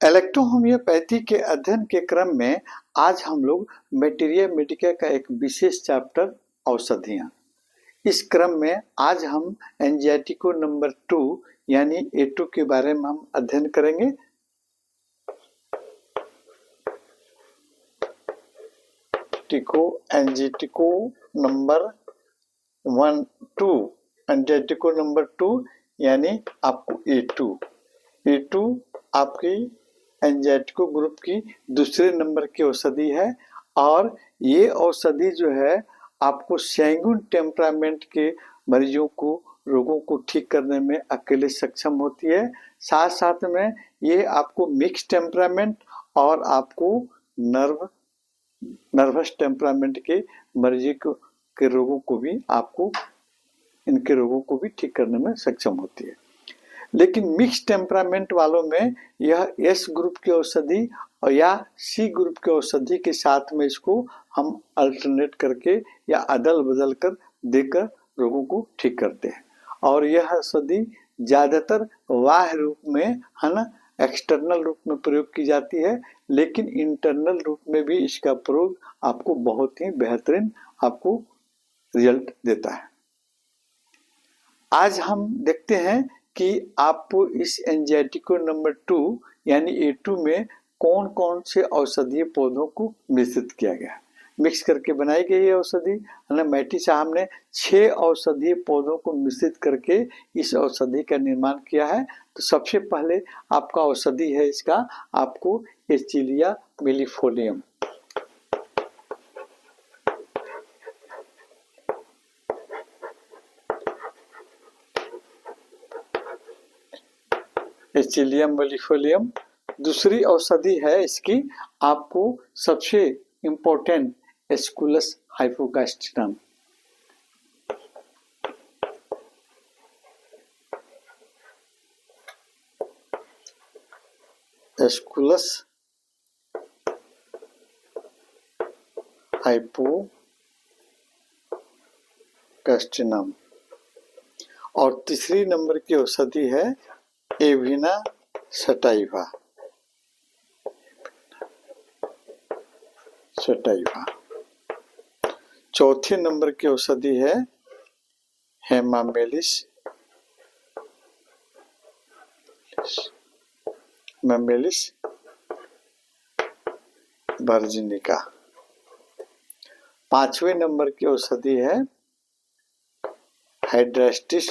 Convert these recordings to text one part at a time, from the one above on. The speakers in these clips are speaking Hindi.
इलेक्ट्रोहोमियोपैथी के अध्ययन के क्रम में आज हम लोग मैटेरिया मेडिका का एक विशेष चैप्टर औषधियाँ, इस क्रम में आज हम एंजाइटिको नंबर 2 यानी A2 के बारे में हम अध्ययन करेंगे। एंजाइटिको नंबर 2 एंजाइटिको नंबर 2 यानी आपको A2 आपकी एंजाइटिको ग्रुप की दूसरे नंबर की औषधि है और ये औषधि जो है आपको सैंगुइन टेम्परामेंट के मरीजों को रोगों को ठीक करने में अकेले सक्षम होती है। साथ साथ में ये आपको मिक्स टेम्परामेंट और आपको नर्वस टेम्परामेंट के मरीजों के रोगों को भी आपको इनके रोगों को भी ठीक करने में सक्षम होती है। लेकिन मिक्स टेम्परामेंट वालों में यह एस ग्रुप की औषधि और या सी ग्रुप की औषधि के साथ में इसको हम अल्टरनेट करके या अदल बदल कर देकर रोगों को ठीक करते हैं। और यह औषधि ज़्यादातर बाह्य रूप में है ना, एक्सटर्नल रूप में प्रयोग की जाती है, लेकिन इंटरनल रूप में भी इसका प्रयोग आपको बहुत ही बेहतरीन आपको रिजल्ट देता है। आज हम देखते हैं कि आपको इस एंजाइटिको नंबर 2 यानी A2 में कौन कौन से औषधीय पौधों को मिश्रित किया गया, मिक्स करके बनाई गई है औषधि है ना। मैटी साहब ने 6 औषधीय पौधों को मिश्रित करके इस औषधि का निर्माण किया है। तो सबसे पहले आपका औषधि है इसका आपको एचिलिया मिलिफोलियम। एचिलियम मिलिफोलियम। दूसरी औषधि है इसकी आपको सबसे इम्पोर्टेंट एस्कुलस हाइपोगास्ट्रिनम। एस्कुलस हाइपोगास्ट्रिनम। और तीसरी नंबर की औषधि है एविना सटाइवा। चौथे नंबर की औषधि है हेमामेलिस वर्जिनिका। पांचवें नंबर की औषधि है हाइड्रास्टिस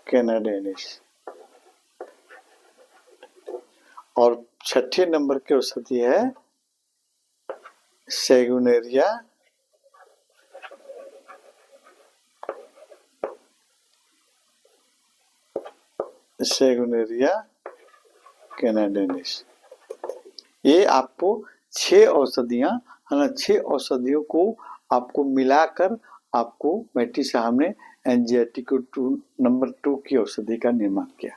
कैनाडेनिस। और छठे नंबर की औषधि है सैगुनेरिया कैनाडेनिस। ये आपको 6 औषधियां है ना, 6 औषधियों को आपको मिलाकर आपको मैटी साहब ने एंजाइटिको नंबर 2 की औषधि का निर्माण किया।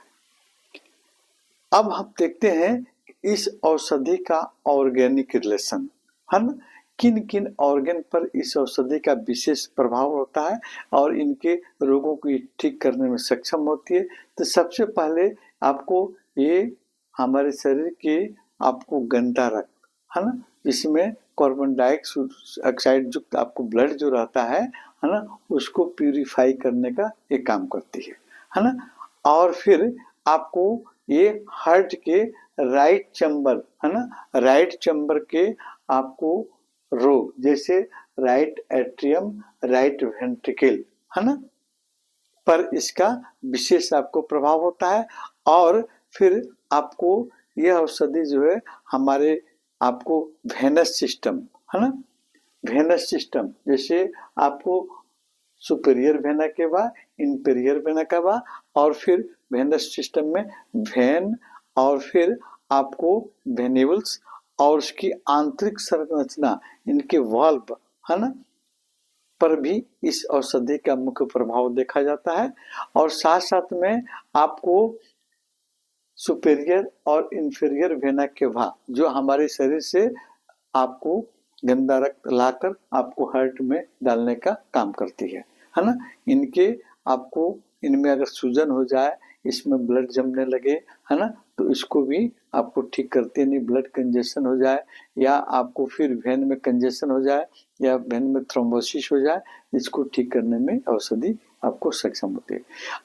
अब हम देखते हैं इस औषधि का ऑर्गेनिक रिलेशन है ना, किन किन ऑर्गन पर इस औषधि का विशेष प्रभाव होता है और इनके रोगों को ठीक करने में सक्षम होती है। तो सबसे पहले आपको ये हमारे शरीर के आपको गंदा रक्त है ना, जिसमें कार्बन डाइऑक्साइड युक्त आपको ब्लड जो रहता है ना, उसको प्यूरिफाई करने का ये काम करती है ना। और फिर आपको ये हार्ट के राइट चैम्बर है ना, राइट चैम्बर के आपको रोग जैसे राइट एट्रियम, राइट वेंट्रिकल है ना, पर इसका विशेष आपको प्रभाव होता है। और फिर आपको यह औषधि जो है हमारे आपको वेनस सिस्टम है ना, वेनस सिस्टम जैसे आपको सुपीरियर वेना के बाद इंफीरियर वेना का बाद और फिर वेनस सिस्टम में वेन और फिर आपको वेन्यूल्स और उसकी आंतरिक संरचना इनके वाल्व है ना पर भी इस औषधि का मुख्य प्रभाव देखा जाता है। और साथ साथ में आपको सुपीरियर और इंफीरियर वेना के बाद जो हमारे शरीर से आपको गंदा रक्त लाकर आपको हार्ट में डालने का काम करती है ना, इनके आपको इनमें अगर सूजन हो जाए, इसमें ब्लड जमने लगे, है ना, तो इसको भी आपको ठीक करती है। नहीं ब्लड कंजेशन हो जाए या आपको फिर वेन में कंजेशन हो जाए या वेन में थ्रोम्बोसिस हो जाए, इसको ठीक करने में औषधि आपको सक्षम होती है।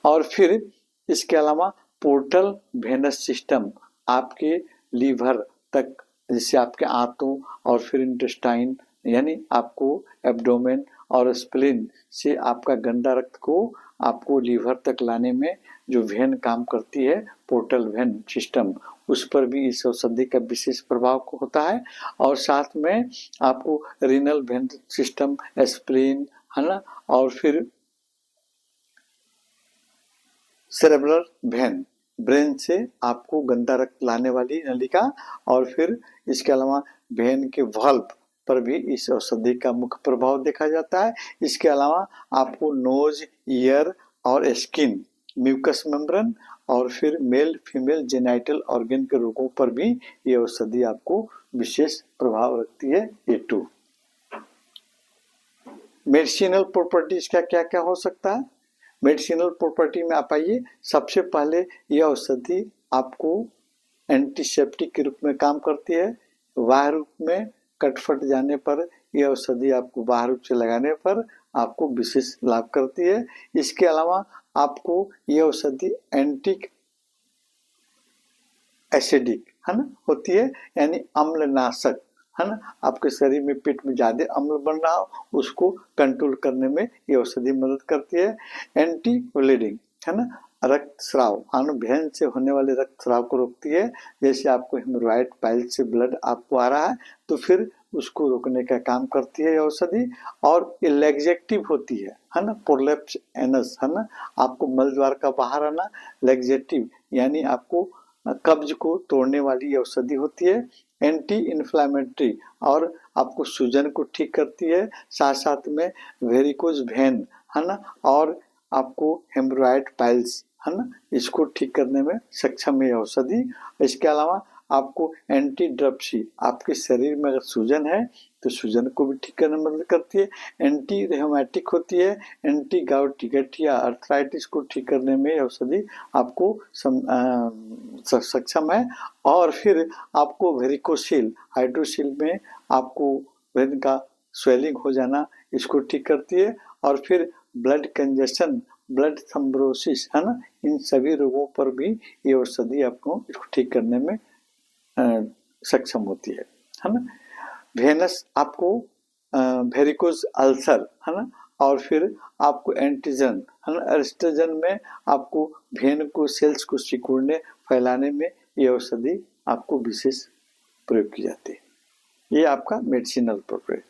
और फिर इसके अलावा पोर्टल वेनस सिस्टम आपके लीवर तक, जैसे आपके आंतों और फिर इंटेस्टाइन यानी आपको एब्डोमेन और स्प्लीन से आपका गंदा रक्त को आपको लीवर तक लाने में जो वेन काम करती है, पोर्टल वेन सिस्टम, उस पर भी इस औषधि का विशेष प्रभाव होता है। और साथ में आपको रीनल वेन सिस्टम, स्प्लीन, है ना, और फिर सेरेब्रल वेन, ब्रेन से आपको गंदा रक्त लाने वाली नलिका, और फिर इसके अलावा वेन के वाल्व पर भी इस औषधि का मुख्य प्रभाव देखा जाता है। इसके अलावा आपको नोज, ईयर और स्किन, म्यूकस मेम्ब्रेन और फिर मेल फीमेल जेनाइटल ऑर्गन के रोगों पर भी ये औषधि आपको विशेष प्रभाव रखती है। A2 मेडिसिनल प्रॉपर्टीज का क्या क्या हो सकता है? मेडिसिनल प्रॉपर्टी में आप आइए। सबसे पहले यह औषधि आपको एंटीसेप्टिक के रूप में काम करती है। बाह्य रूप में कट फट जाने पर यह औषधि आपको बाह्य रूप से लगाने पर आपको विशेष लाभ करती है। इसके अलावा आपको यह औषधि एंटी एसिडिक, है ना, होती है, यानी अम्लनाशक, है ना, आपके शरीर में पेट में ज्यादा अम्ल बन रहा हो उसको कंट्रोल करने में ये औषधि मदद करती है। एंटी ब्लीडिंग, है ना, रक्त स्राव, वेन से होने वाले रक्त स्राव को रोकती है। जैसे आपको हेमोरॉइड पाइल से ब्लड आपको आ रहा है तो फिर उसको रोकने का काम करती है औषधि। और ये लैक्सेटिव होती है ना, प्रोलैप्स एनस, है ना, आपको मल द्वार का बाहर आना, लैक्सेटिव यानी आपको कब्ज को तोड़ने वाली औषधि होती है। एंटी इन्फ्लामेटरी और आपको सूजन को ठीक करती है। साथ साथ में वेरिकोज वेन, है ना, और आपको हेमोरॉइड पाइल्स, है ना, इसको ठीक करने में सक्षम है औषधि। इसके अलावा आपको एंटी ड्रप्सी, आपके शरीर में अगर सूजन है तो सूजन को भी ठीक करने में मदद करती है। एंटी रेहमेटिक होती है, एंटी गाउटी गठिया अर्थराइटिस को ठीक करने में औषधि आपको सक्षम है। और फिर आपको वेरिकोसील, हाइड्रोसील में आपको वेन का स्वेलिंग हो जाना, इसको ठीक करती है। और फिर ब्लड कंजेशन, ब्लड थ्रोम्बोसिस, है ना, इन सभी रोगों पर भी ये औषधि आपको इसको ठीक करने में सक्षम होती है ना। वेनस आपको वेरिकोज अल्सर, है ना, और फिर आपको एंटीजन, है ना, एस्ट्रोजन में आपको वेन को सेल्स को सिकुड़ने फैलाने में ये औषधि आपको विशेष प्रयोग की जाती है। ये आपका मेडिसिनल प्रॉपर्टी।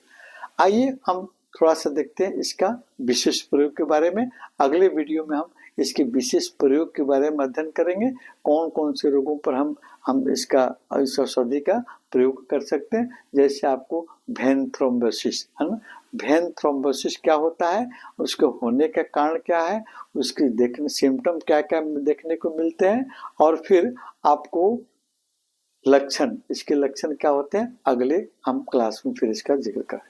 आइए हम थोड़ा सा देखते हैं इसका विशेष प्रयोग के बारे में। अगले वीडियो में हम इसके विशेष प्रयोग के बारे में अध्ययन करेंगे। कौन कौन से रोगों पर हम इसका इस औषधि का प्रयोग कर सकते हैं। जैसे आपको वेन थ्रोम्बोसिस, है ना, वेन थ्रोम्बोसिस क्या होता है, उसके होने का कारण क्या है, उसकी देखने सिम्टम क्या क्या देखने को मिलते हैं, और फिर आपको लक्षण, इसके लक्षण क्या होते हैं, अगले हम क्लास में फिर इसका जिक्र करें।